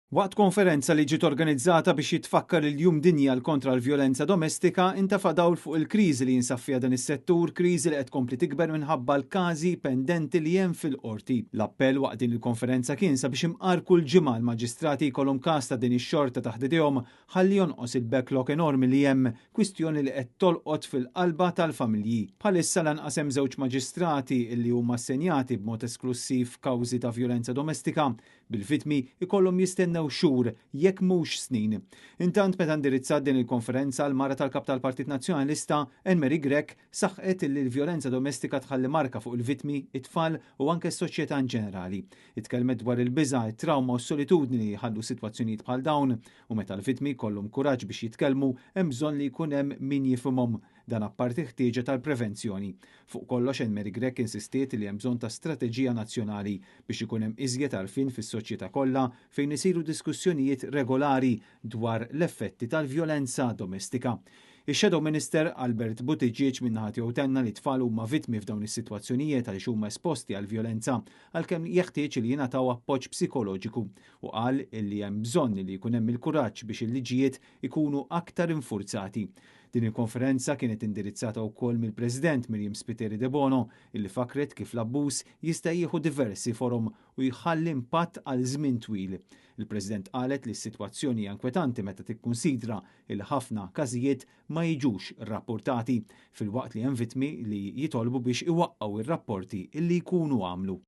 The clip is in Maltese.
Waqt konferenza li ġiet organizzata biex jitfakkar il-Jum Dinja kontra l-Vjolenza Domestika intafa' dawl fuq il-kriżi li jinsab fiha dan is-settur, kriżi li qed tkompli tikber minħabba l-każi pendenti li hemm fil-qorti. L-appell waqt din il-konferenza kien sabiex imqarku l-ġimgħa l-maġistrati jkollhom każ ta' din ix-xorta taħt idejhom ħalli jonqos il-backlog enormi li hemm, kwistjoni li qed tolqot fil-qalba tal-familji. Bħalissa lanqas hemm żewġ maġistrati li huma assenjati b'mod esklusiv kawżi ta' vjolenza domestika bil-vittmi ikollhom jistennew xhur jekk mhux snin. Intant meta indirizzat din il-konferenza l-mara tal-Kap tal-Partit Nazzjonalista Anne-Marie Grech saħqet li l-vjolenza domestika tħalli marka fuq il-vittmi, it-tfal u anke s-soċjetà in ġenerali. Itkellmet dwar il-biża', it-trauma u s-solitudni li jħallu sitwazzjonijiet bħal dawn u meta l-vittmi jkollhom kuraġġ biex jitkellmu hemm bżonn li jkun hemm min jifhimhom dan apparti ħtieġa tal-prevenzjoni. Fuq kollox Anne-Marie Grech insistiet li hemm bżonn ta' strateġija nazzjonali biex ikun hemm iżjed għarfien fis-soċjetà kollha fejn isiru diskussjonijiet regolari dwar l-effetti tal-vjolenza domestika. Ix-Shadow Minister Albert Buttigieg minnaħa tiegħu tenna li tfal huma vittmi f'dawn is-sitwazzjonijiet għaliex huma esposti għal vjolenza għalkemm jeħtieġ li jingħataw appoġġ psikoloġiku u qal li hemm bżonn li jkun hemm il-kuraġġ biex il-liġijiet ikunu aktar infurzati. Din il-konferenza kienet indirizzata wkoll mill-President Miriam Spiteri de Bono illi fakret kif l-abbuż jista' jieħu diversi forom u jħalli impatt għal żmien twil. Il-President qalet li s-sitwazzjoni hija inkwetanti meta tikkunsidra il ħafna każijiet ma jiġux rrappurtati fil-waqt li hemm vittmi li jitolbu biex iwaqqgħu ir-rapporti illi jkunu għamlu.